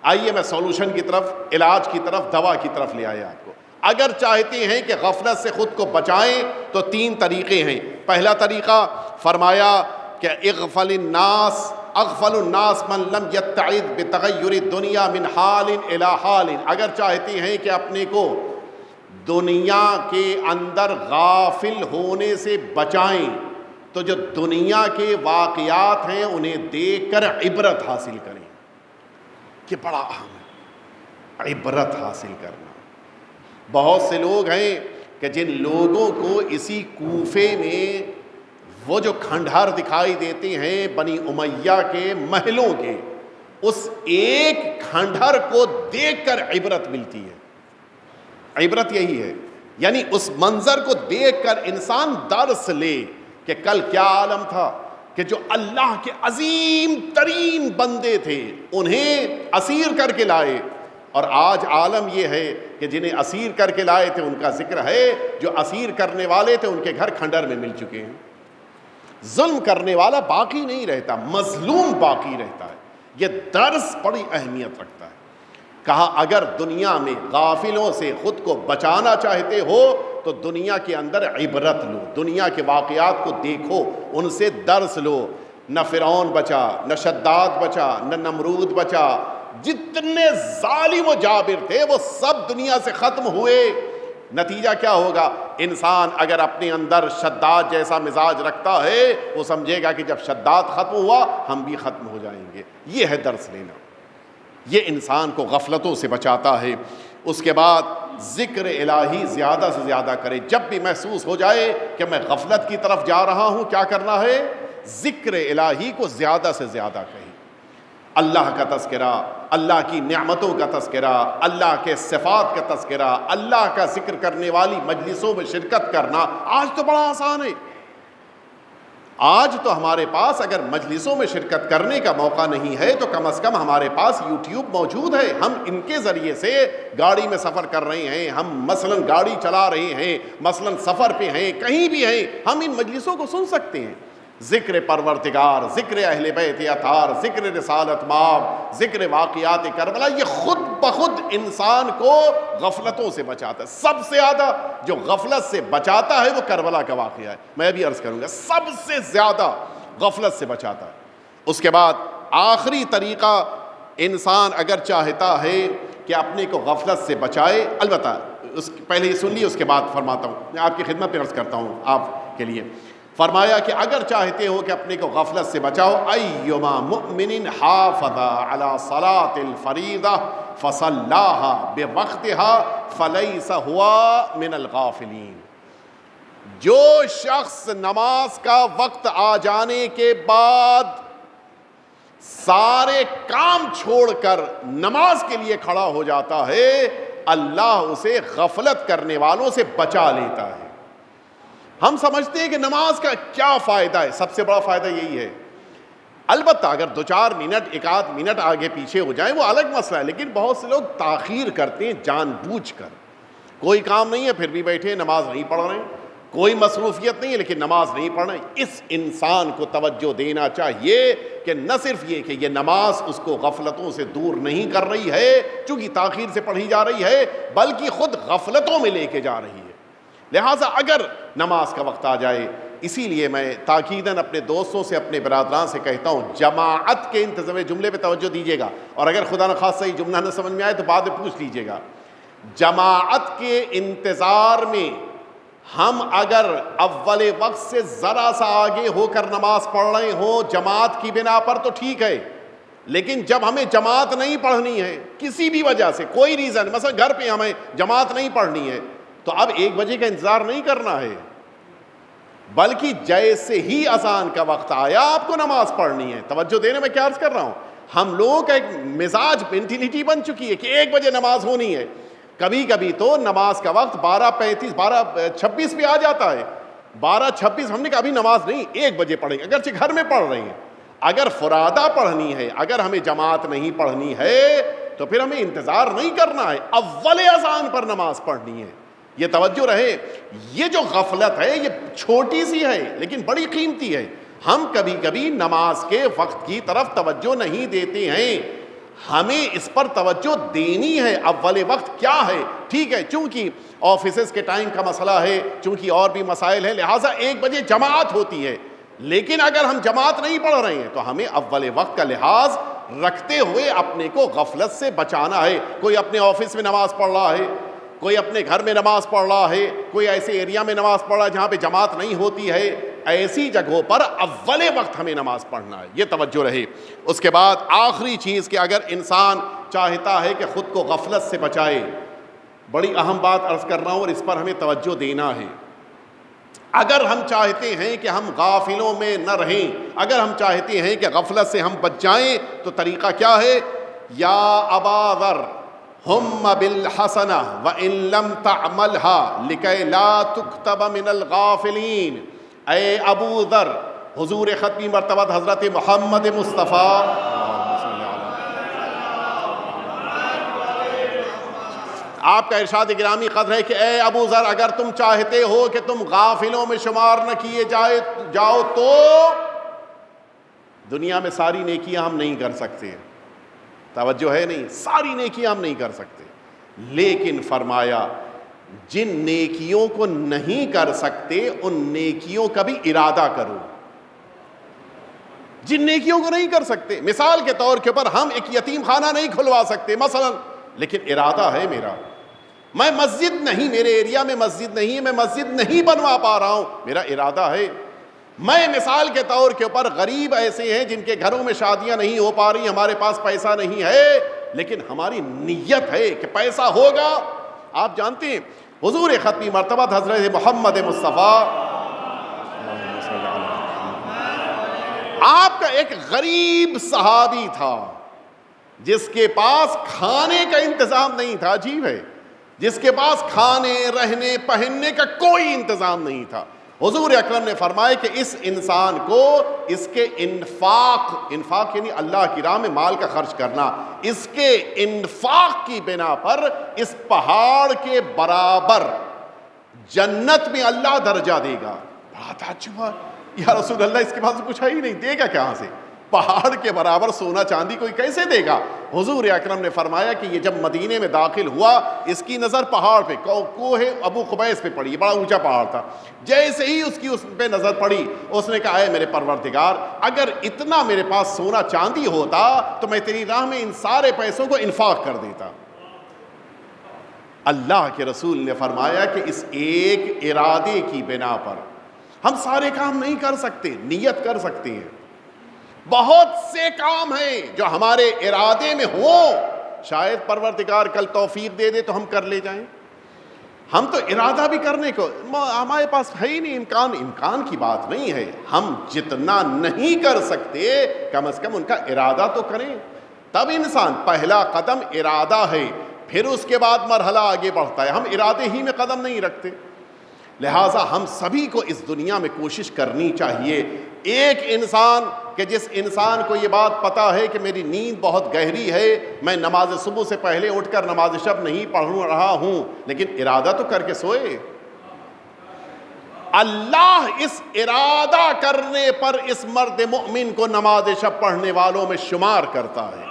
آئیے میں سولوشن کی طرف، علاج کی طرف، دوا کی طرف لے آئے آپ کو. اگر چاہتے ہیں کہ غفلت سے خود کو بچائیں تو 3 طریقے ہیں. پہلا طریقہ فرمایا کہ اغفل الناس من لم یتعظ بتغیر الدنیا من حال الی حال. اگر چاہتے ہیں کہ اپنے کو دنیا کے اندر غافل ہونے سے بچائیں تو جو دنیا کے واقعات ہیں انہیں دیکھ کر عبرت حاصل کریں. کہ بڑا اہم ہے عبرت حاصل کرنا. بہت سے لوگ ہیں کہ جن لوگوں کو اسی کوفے میں وہ جو کھنڈہر دکھائی دیتے ہیں بنی امیہ کے محلوں کے، اس ایک کھنڈہر کو دیکھ کر عبرت ملتی ہے. عبرت یہی ہے، یعنی اس منظر کو دیکھ کر انسان درس لے کہ کل کیا عالم تھا، کہ جو اللہ کے عظیم ترین بندے تھے انہیں اسیر کر کے لائے، اور آج عالم یہ ہے کہ جنہیں اسیر کر کے لائے تھے ان کا ذکر ہے، جو اسیر کرنے والے تھے ان کے گھر کھنڈر میں مل چکے ہیں. ظلم کرنے والا باقی نہیں رہتا، مظلوم باقی رہتا ہے. یہ درس بڑی اہمیت رکھتا ہے. کہا اگر دنیا میں غافلوں سے خود کو بچانا چاہتے ہو تو دنیا کے اندر عبرت لو، دنیا کے واقعات کو دیکھو، ان سے درس لو. نہ فرعون بچا، نہ شداد بچا، نہ نمرود بچا، جتنے ظالم و جابر تھے وہ سب دنیا سے ختم ہوئے. نتیجہ کیا ہوگا؟ انسان اگر اپنے اندر شداد جیسا مزاج رکھتا ہے وہ سمجھے گا کہ جب شداد ختم ہوا ہم بھی ختم ہو جائیں گے. یہ ہے درس لینا، یہ انسان کو غفلتوں سے بچاتا ہے. اس کے بعد ذکر الہی زیادہ سے زیادہ کرے. جب بھی محسوس ہو جائے کہ میں غفلت کی طرف جا رہا ہوں، کیا کرنا ہے؟ ذکر الہی کو زیادہ سے زیادہ کہیں، اللہ کا تذکرہ، اللہ کی نعمتوں کا تذکرہ، اللہ کے صفات کا تذکرہ، اللہ کا ذکر کرنے والی مجلسوں میں شرکت کرنا آج تو بڑا آسان ہے۔ آج تو ہمارے پاس اگر مجلسوں میں شرکت کرنے کا موقع نہیں ہے تو کم از کم ہمارے پاس یوٹیوب موجود ہے، ہم ان کے ذریعے سے گاڑی میں سفر کر رہے ہیں، ہم مثلا گاڑی چلا رہے ہیں، مثلا سفر پہ ہیں، کہیں بھی ہیں، ہم ان مجلسوں کو سن سکتے ہیں۔ ذکر پروردگار، ذکر اہل بیت اطہار، ذکر رسالت مآب، ذکر واقعات کربلا، یہ خود بخود انسان کو غفلتوں سے بچاتا ہے۔ سب سے زیادہ جو غفلت سے بچاتا ہے وہ کربلا کا واقعہ ہے، میں بھی عرض کروں گا سب سے زیادہ غفلت سے بچاتا ہے۔ اس کے بعد آخری طریقہ، انسان اگر چاہتا ہے کہ اپنے کو غفلت سے بچائے، البتہ پہلے یہ سن لیے اس کے بعد فرماتا ہوں، میں آپ کی خدمت میں عرض کرتا ہوں آپ کے لیے۔ فرمایا کہ اگر چاہتے ہو کہ اپنے کو غفلت سے بچاؤ، ایما مؤمن حافظ علی صلاۃ الفریضہ فصلاها بوقتها فلیس ہوا من الغافلین، جو شخص نماز کا وقت آ جانے کے بعد سارے کام چھوڑ کر نماز کے لیے کھڑا ہو جاتا ہے، اللہ اسے غفلت کرنے والوں سے بچا لیتا ہے۔ ہم سمجھتے ہیں کہ نماز کا کیا فائدہ ہے، سب سے بڑا فائدہ یہی ہے۔ البتہ اگر 2-4 منٹ، 1 منٹ آگے پیچھے ہو جائیں وہ الگ مسئلہ ہے، لیکن بہت سے لوگ تاخیر کرتے ہیں جان بوجھ کر۔ کوئی کام نہیں ہے پھر بھی بیٹھے نماز نہیں پڑھ رہے ہیں، کوئی مصروفیت نہیں ہے لیکن نماز نہیں پڑھ رہے ہیں۔ اس انسان کو توجہ دینا چاہیے کہ نہ صرف یہ کہ یہ نماز اس کو غفلتوں سے دور نہیں کر رہی ہے چونکہ تاخیر سے پڑھی جا رہی ہے، بلکہ خود غفلتوں میں لے کے جا رہی ہے۔ لہٰذا اگر نماز کا وقت آ جائے، اسی لیے میں تاکیداً اپنے دوستوں سے، اپنے برادران سے کہتا ہوں جماعت کے انتظام جملے پہ توجہ دیجیے گا، اور اگر خدا نخواستہ صحیح جملہ نہ سمجھ میں آئے تو بعد میں پوچھ لیجیے گا۔ جماعت کے انتظار میں ہم اگر اول وقت سے ذرا سا آگے ہو کر نماز پڑھ رہے ہوں جماعت کی بنا پر تو ٹھیک ہے، لیکن جب ہمیں جماعت نہیں پڑھنی ہے کسی بھی وجہ سے، کوئی ریزن، مثلا گھر پہ ہمیں جماعت نہیں پڑھنی ہے، تو اب 1 بجے کا انتظار نہیں کرنا ہے، بلکہ جیسے ہی اذان کا وقت آیا آپ کو نماز پڑھنی ہے۔ توجہ دینے میں کیا عرض کر رہا ہوں، ہم لوگوں کا ایک مزاج، مینٹیلیٹی بن چکی ہے کہ 1 بجے نماز ہونی ہے۔ کبھی کبھی تو نماز کا وقت 12:35 12:26 پہ آ جاتا ہے، 12:26 ہم نے کہا ابھی نماز نہیں، 1 بجے پڑھیں گے، اگرچہ گھر میں پڑھ رہے ہیں۔ اگر فرادہ پڑھنی ہے، اگر ہمیں جماعت نہیں پڑھنی ہے تو پھر ہمیں انتظار نہیں کرنا ہے، اول اذان پر نماز پڑھنی ہے۔ یہ توجہ رہے، یہ جو غفلت ہے یہ چھوٹی سی ہے لیکن بڑی قیمتی ہے۔ ہم کبھی کبھی نماز کے وقت کی طرف توجہ نہیں دیتے ہیں، ہمیں اس پر توجہ دینی ہے۔ اول وقت کیا ہے؟ ٹھیک ہے، چونکہ آفیسز کے ٹائم کا مسئلہ ہے، چونکہ اور بھی مسائل ہیں، لہٰذا 1 بجے جماعت ہوتی ہے، لیکن اگر ہم جماعت نہیں پڑھ رہے ہیں تو ہمیں اول وقت کا لحاظ رکھتے ہوئے اپنے کو غفلت سے بچانا ہے۔ کوئی اپنے آفس میں نماز پڑھ رہا ہے، کوئی اپنے گھر میں نماز پڑھ رہا ہے، کوئی ایسے ایریا میں نماز پڑھ رہا ہے جہاں پہ جماعت نہیں ہوتی ہے، ایسی جگہوں پر اول وقت ہمیں نماز پڑھنا ہے، یہ توجہ رہے۔ اس کے بعد آخری چیز کہ اگر انسان چاہتا ہے کہ خود کو غفلت سے بچائے، بڑی اہم بات عرض کر رہا ہوں اور اس پر ہمیں توجہ دینا ہے۔ اگر ہم چاہتے ہیں کہ ہم غافلوں میں نہ رہیں، اگر ہم چاہتے ہیں کہ غفلت سے ہم بچ جائیں تو طریقہ کیا ہے؟ یا ابا ذر ہم بالحسنہ وان لم تعملها لکی لا تکتب من الغافلین، اے ابو ذر، حضور ختمی مرتبہ حضرت محمد مصطفیٰ آپ کا ارشاد گرامی قدر ہے کہ اے ابو ذر، اگر تم چاہتے ہو کہ تم غافلوں میں شمار نہ کیے جاؤ تو دنیا میں ساری نیکیاں ہم نہیں کر سکتے، توجہ ہے نہیں، ساری نیکیاں ہم نہیں کر سکتے، لیکن فرمایا جن نیکیوں کو نہیں کر سکتے ان نیکیوں کا بھی ارادہ کرو۔ جن نیکیوں کو نہیں کر سکتے، مثال کے طور کے اوپر ہم ایک یتیم خانہ نہیں کھلوا سکتے مثلا، لیکن ارادہ ہے میرا، میں مسجد نہیں، میرے ایریا میں مسجد نہیں ہے، میں مسجد نہیں بنوا پا رہا ہوں، میرا ارادہ ہے۔ میں مثال کے طور کے اوپر غریب ایسے ہیں جن کے گھروں میں شادیاں نہیں ہو پا رہی، ہمارے پاس پیسہ نہیں ہے، لیکن ہماری نیت ہے کہ پیسہ ہوگا۔ آپ جانتے ہیں حضور ختمی مرتبہ حضرت محمد مصطفیٰ آپ کا ایک غریب صحابی تھا جس کے پاس کھانے کا انتظام نہیں تھا. عجیب ہے, جس کے پاس کھانے رہنے پہننے کا کوئی انتظام نہیں تھا. حضور اکرم نے فرمایا کہ اس انسان کو اس کے انفاق یعنی اللہ کی راہ میں مال کا خرچ کرنا, اس کے انفاق کی بنا پر اس پہاڑ کے برابر جنت میں اللہ درجہ دے گا. بڑا تعجب ہوا, یا رسول اللہ اس کے پاس کچھ ہے ہی نہیں, دے گا کہاں سے؟ پہاڑ کے برابر سونا چاندی کوئی کیسے دے گا؟ حضور اکرم نے فرمایا کہ یہ جب مدینے میں داخل ہوا, اس کی نظر پہاڑ پہ کوہ ابو قبیس پہ پڑی. بڑا اونچا پہاڑ تھا. جیسے ہی اس پہ نظر پڑی, اس نے کہا اے میرے پروردگار, اگر اتنا میرے پاس سونا چاندی ہوتا تو میں تیری راہ میں ان سارے پیسوں کو انفاق کر دیتا. اللہ کے رسول نے فرمایا کہ اس ایک ارادے کی بنا پر ہم سارے کام نہیں کر سکتے, نیت کر سکتے ہیں. بہت سے کام ہیں جو ہمارے ارادے میں ہوں, شاید پروردگار کل توفیق دے دے تو ہم کر لے جائیں. ہم تو ارادہ بھی کرنے کو ہمارے پاس ہے ہی نہیں, امکان کی بات نہیں ہے. ہم جتنا نہیں کر سکتے کم از کم ان کا ارادہ تو کریں. تب انسان, پہلا قدم ارادہ ہے, پھر اس کے بعد مرحلہ آگے بڑھتا ہے. ہم ارادے ہی میں قدم نہیں رکھتے. لہٰذا ہم سبھی کو اس دنیا میں کوشش کرنی چاہیے. ایک انسان کہ جس انسان کو یہ بات پتا ہے کہ میری نیند بہت گہری ہے, میں نماز صبح سے پہلے اٹھ کر نماز شب نہیں پڑھ رہا ہوں, لیکن ارادہ تو کر کے سوئے. اللہ اس ارادہ کرنے پر اس مرد مومن کو نماز شب پڑھنے والوں میں شمار کرتا ہے.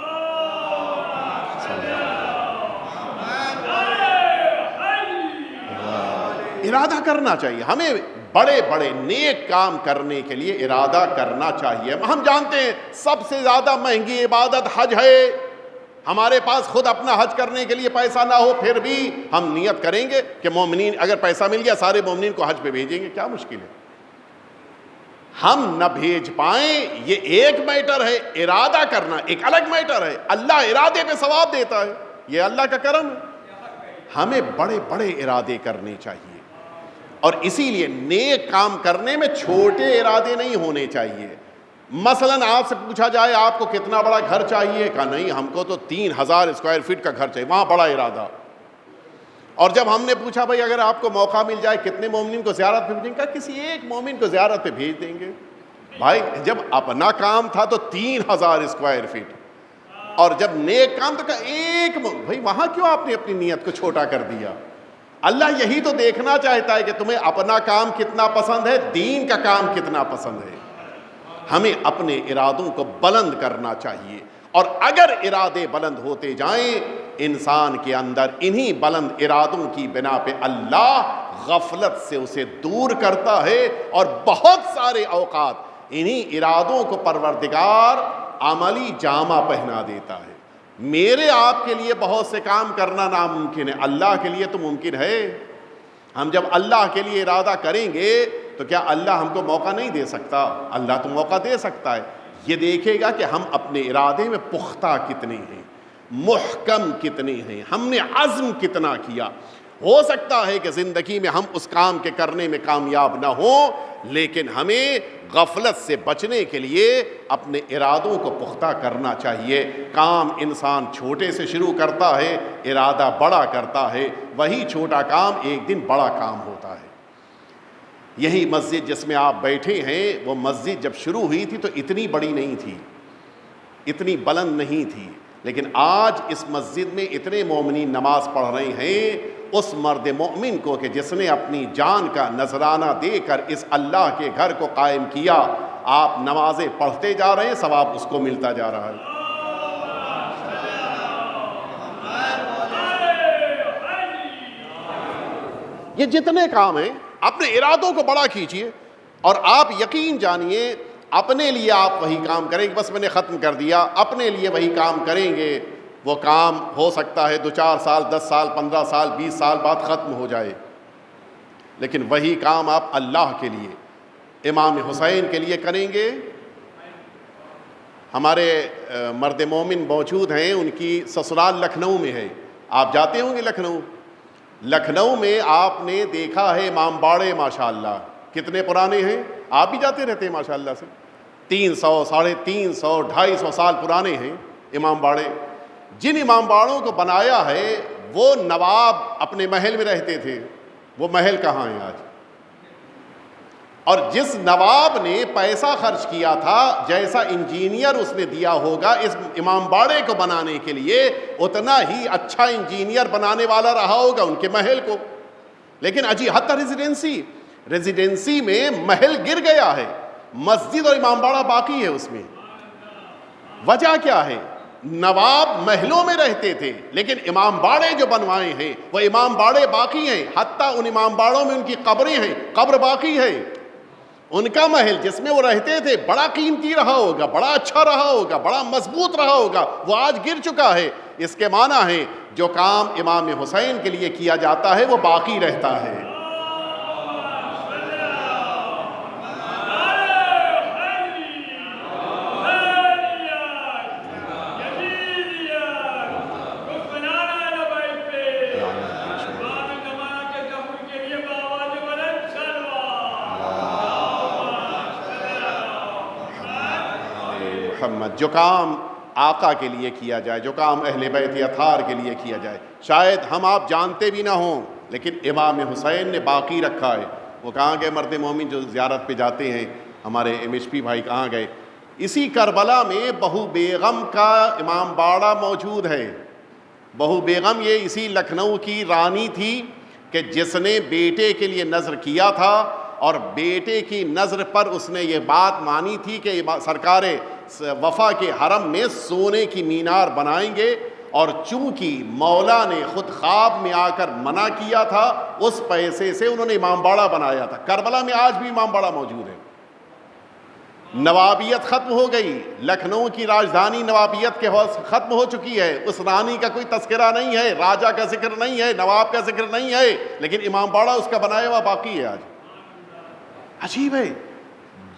ارادہ کرنا چاہیے. ہمیں بڑے بڑے نیک کام کرنے کے لیے ارادہ کرنا چاہیے. ہم جانتے ہیں سب سے زیادہ مہنگی عبادت حج ہے. ہمارے پاس خود اپنا حج کرنے کے لیے پیسہ نہ ہو, پھر بھی ہم نیت کریں گے کہ مومنین, اگر پیسہ مل گیا سارے مومنین کو حج پہ بھیجیں گے. کیا مشکل ہے؟ ہم نہ بھیج پائیں یہ ایک میٹر ہے, ارادہ کرنا ایک الگ میٹر ہے. اللہ ارادے پہ ثواب دیتا ہے, یہ اللہ کا کرم ہے. ہمیں بڑے بڑے ارادے کرنے چاہیے, اور اسی لیے نیک کام کرنے میں چھوٹے ارادے نہیں ہونے چاہیے. مثلا آپ سے پوچھا جائے آپ کو کتنا بڑا گھر چاہیے, کہا نہیں ہم کو تو 3000 اسکوائر فٹ کا گھر چاہیے, وہاں بڑا ارادہ. اور جب ہم نے پوچھا بھائی اگر آپ کو موقع مل جائے کتنے مومنین کو زیارت پہ بھیجیں, کہا کسی ایک مومن کو زیارت پہ بھیج دیں گے. بھائی جب اپنا کام تھا تو 3000 اسکوائر فٹ, اور جب نیک کام تو کہا ایک, بھائی وہاں کیوں آپ نے اپنی نیت کو چھوٹا کر دیا؟ اللہ یہی تو دیکھنا چاہتا ہے کہ تمہیں اپنا کام کتنا پسند ہے, دین کا کام کتنا پسند ہے. ہمیں اپنے ارادوں کو بلند کرنا چاہیے, اور اگر ارادے بلند ہوتے جائیں انسان کے اندر انہی بلند ارادوں کی بنا پہ اللہ غفلت سے اسے دور کرتا ہے, اور بہت سارے اوقات انہی ارادوں کو پروردگار عملی جامہ پہنا دیتا ہے. میرے آپ کے لیے بہت سے کام کرنا ناممکن ہے, اللہ کے لیے تو ممکن ہے. ہم جب اللہ کے لیے ارادہ کریں گے تو کیا اللہ ہم کو موقع نہیں دے سکتا؟ اللہ تو موقع دے سکتا ہے. یہ دیکھے گا کہ ہم اپنے ارادے میں پختہ کتنے ہیں, محکم کتنے ہیں, ہم نے عزم کتنا کیا. ہو سکتا ہے کہ زندگی میں ہم اس کام کے کرنے میں کامیاب نہ ہوں, لیکن ہمیں غفلت سے بچنے کے لیے اپنے ارادوں کو پختہ کرنا چاہیے. کام انسان چھوٹے سے شروع کرتا ہے, ارادہ بڑا کرتا ہے, وہی چھوٹا کام ایک دن بڑا کام ہوتا ہے. یہی مسجد جس میں آپ بیٹھے ہیں, وہ مسجد جب شروع ہوئی تھی تو اتنی بڑی نہیں تھی, اتنی بلند نہیں تھی, لیکن آج اس مسجد میں اتنے مومنین نماز پڑھ رہے ہیں اس مرد مومن کو کہ جس نے اپنی جان کا نذرانہ دے کر اس اللہ کے گھر کو قائم کیا. آپ نمازیں پڑھتے جا رہے ہیں, ثواب اس کو ملتا جا رہا ہے. یہ جتنے کام ہیں اپنے ارادوں کو بڑا کیجئے, اور آپ یقین جانیے اپنے لیے آپ وہی کام کریں گے. بس میں نے ختم کر دیا, اپنے لیے وہی کام کریں گے, وہ کام ہو سکتا ہے 2-4 سال 10 سال 15 سال 20 سال بعد ختم ہو جائے, لیکن وہی کام آپ اللہ کے لیے, امام حسین کے لیے کریں گے. ہمارے مرد مومن موجود ہیں, ان کی سسرال لکھنؤ میں ہے, آپ جاتے ہوں گے لکھنؤ. لکھنؤ میں آپ نے دیکھا ہے امام باڑے, ماشاءاللہ کتنے پرانے ہیں, آپ بھی جاتے رہتے ہیں ماشاءاللہ سے. 300 350 250 سال پرانے ہیں امام باڑے. جن امام باڑوں کو بنایا ہے وہ نواب اپنے محل میں رہتے تھے، وہ محل کہاں ہیں آج؟ اور جس نواب نے پیسہ خرچ کیا تھا، جیسا انجینئر اس نے دیا ہوگا اس امام باڑے کو بنانے کے لیے، اتنا ہی اچھا انجینئر بنانے والا رہا ہوگا ان کے محل کو. لیکن حتی ریزیڈنسی میں محل گر گیا ہے، مسجد اور امام باڑہ باقی ہے اس میں. وجہ کیا ہے؟ نواب محلوں میں رہتے تھے لیکن امام باڑے جو بنوائے ہیں وہ امام باڑے باقی ہیں. حتیٰ ان امام باڑوں میں ان کی قبریں ہیں، قبر باقی ہے. ان کا محل جس میں وہ رہتے تھے بڑا قیمتی رہا ہوگا، بڑا اچھا رہا ہوگا، بڑا مضبوط رہا ہوگا، وہ آج گر چکا ہے. اس کے معنی ہے جو کام امام حسین کے لیے کیا جاتا ہے وہ باقی رہتا ہے. جو کام آقا کے لیے کیا جائے، جو کام اہل بیت اطہار کے لیے کیا جائے، شاید ہم آپ جانتے بھی نہ ہوں لیکن امام حسین نے باقی رکھا ہے. وہ کہاں گئے مرد مومن جو زیارت پہ جاتے ہیں؟ ہمارے MHP بھائی کہاں گئے؟ اسی کربلا میں بہو بیگم کا امام باڑہ موجود ہے. بہو بیگم یہ اسی لکھنؤ کی رانی تھی کہ جس نے بیٹے کے لیے نذر کیا تھا اور بیٹے کی نذر پر اس نے یہ بات مانی تھی کہ سرکار وفا کے حرم میں سونے کی مینار بنائیں گے، اور چونکہ مولا نے خود خواب میں آ کر منع کیا تھا اس پیسے سے انہوں نے امام باڑہ بنایا تھا. کربلا میں آج بھی امام باڑہ موجود ہے. نوابیت ختم ہو گئی، لکھنؤ کی راجدھانی نوابیت کے ختم ہو چکی ہے. اس رانی کا کوئی تذکرہ نہیں ہے، راجہ کا ذکر نہیں ہے، نواب کا ذکر نہیں ہے، لیکن امام باڑہ اس کا بنایا ہوا باقی ہے. آج عجیب ہے،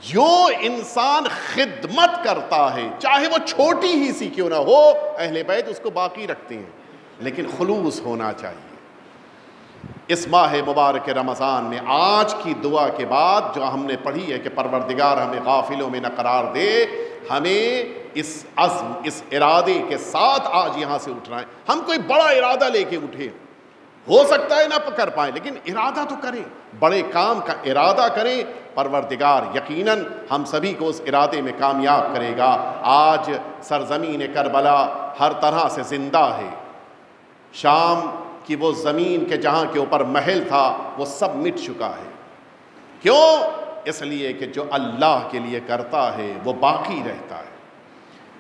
جو انسان خدمت کرتا ہے چاہے وہ چھوٹی ہی سی کیوں نہ ہو، اہل بیت اس کو باقی رکھتے ہیں، لیکن خلوص ہونا چاہیے. اس ماہ مبارک رمضان میں آج کی دعا کے بعد جو ہم نے پڑھی ہے کہ پروردگار ہمیں غافلوں میں نہ قرار دے، ہمیں اس عزم، اس ارادے کے ساتھ آج یہاں سے اٹھنا ہے. ہم کوئی بڑا ارادہ لے کے اٹھے، ہو سکتا ہے نہ کر پائیں لیکن ارادہ تو کریں، بڑے کام کا ارادہ کریں. پروردگار یقیناً ہم سبھی کو اس ارادے میں کامیاب کرے گا. آج سرزمین کربلا ہر طرح سے زندہ ہے. شام کی وہ زمین کے جہاں کے اوپر محل تھا وہ سب مٹ چکا ہے. کیوں؟ اس لیے کہ جو اللہ کے لیے کرتا ہے وہ باقی رہتا ہے.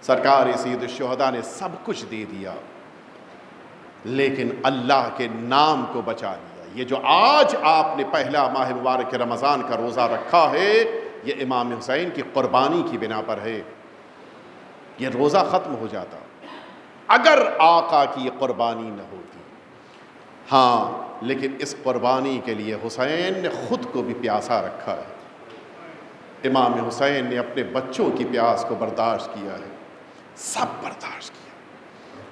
سرکار سید الشہداء نے سب کچھ دے دیا لیکن اللہ کے نام کو بچا لیا. یہ جو آج آپ نے پہلا ماہ مبارک رمضان کا روزہ رکھا ہے یہ امام حسین کی قربانی کی بنا پر ہے. یہ روزہ ختم ہو جاتا اگر آقا کی قربانی نہ ہوتی. ہاں لیکن اس قربانی کے لیے حسین نے خود کو بھی پیاسا رکھا ہے. امام حسین نے اپنے بچوں کی پیاس کو برداشت کیا ہے، سب برداشت کیا.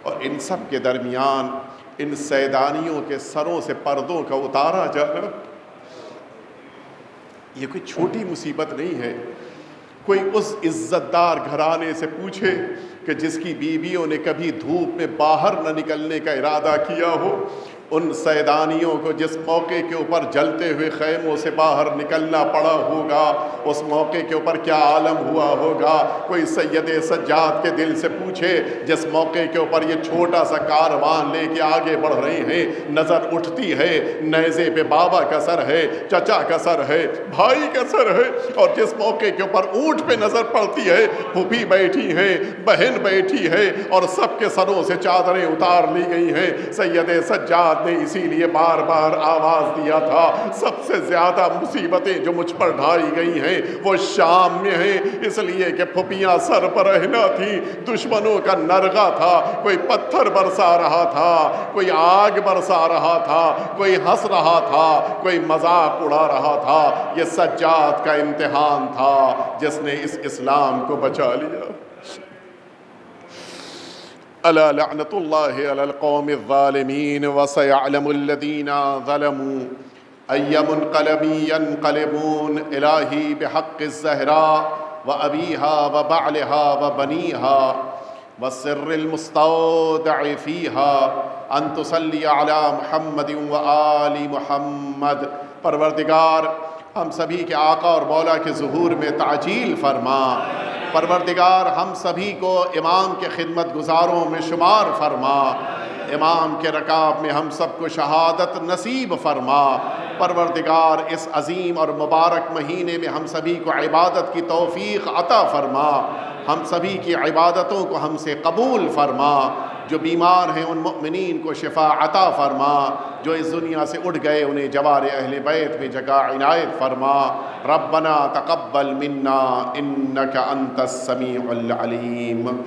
اور ان سب کے درمیان ان سیدانیوں کے سروں سے پردوں کا اتارا جانا یہ کوئی چھوٹی مصیبت نہیں ہے. کوئی اس عزت دار گھرانے سے پوچھے کہ جس کی بیویوں نے کبھی دھوپ میں باہر نہ نکلنے کا ارادہ کیا ہو، ان سیدانیوں کو جس موقع کے اوپر جلتے ہوئے خیموں سے باہر نکلنا پڑا ہوگا اس موقع کے اوپر کیا عالم ہوا ہوگا. کوئی سید سجاد کے دل سے پوچھے جس موقع کے اوپر یہ چھوٹا سا کاروان لے کے آگے بڑھ رہے ہیں، نظر اٹھتی ہے نیزے پہ بابا کا سر ہے، چچا کا سر ہے، بھائی کا سر ہے، اور جس موقع کے اوپر اونٹ پہ نظر پڑتی ہے پھوپھی بیٹھی ہے، بہن بیٹھی ہے، اور سب کے سروں سے چادریں اتار لی گئی ہیں. سید سجاد نے اسی لیے بار بار آواز دیا تھا سب سے زیادہ مصیبتیں جو مجھ پر ڈھائی گئی ہیں وہ شام میں ہیں، اس لیے کہ پھپیاں سر پر رہنا تھی، دشمنوں کا نرغہ تھا، کوئی پتھر برسا رہا تھا، کوئی آگ برسا رہا تھا، کوئی ہنس رہا تھا، کوئی مذاق اڑا رہا تھا. یہ سجاد کا امتحان تھا جس نے اس اسلام کو بچا لیا. الا لعنت اللہ علی القوم الظالمین وسیعلم الذین ظلموا ای منقلب ینقلبون. الہی بحق الزہراء وأبيها وبعلها وبنيها والسر المستودع فيها أن تصلي على محمد وآل محمد۔ پروردگار ہم سبھی کے آقا اور مولا کے ظہور میں تعجیل فرما۔ پروردگار ہم سبھی کو امام کے خدمت گزاروں میں شمار فرما۔ امام کے رکاب میں ہم سب کو شہادت نصیب فرما۔ پروردگار اس عظیم اور مبارک مہینے میں ہم سبھی کو عبادت کی توفیق عطا فرما۔ ہم سبھی کی عبادتوں کو ہم سے قبول فرما۔ جو بیمار ہیں ان مؤمنین کو شفا عطا فرما۔ جو اس دنیا سے اٹھ گئے انہیں جوار اہل بیت میں جگہ عنایت فرما۔ ربنا تقبل منا انک انت السمیع العلیم۔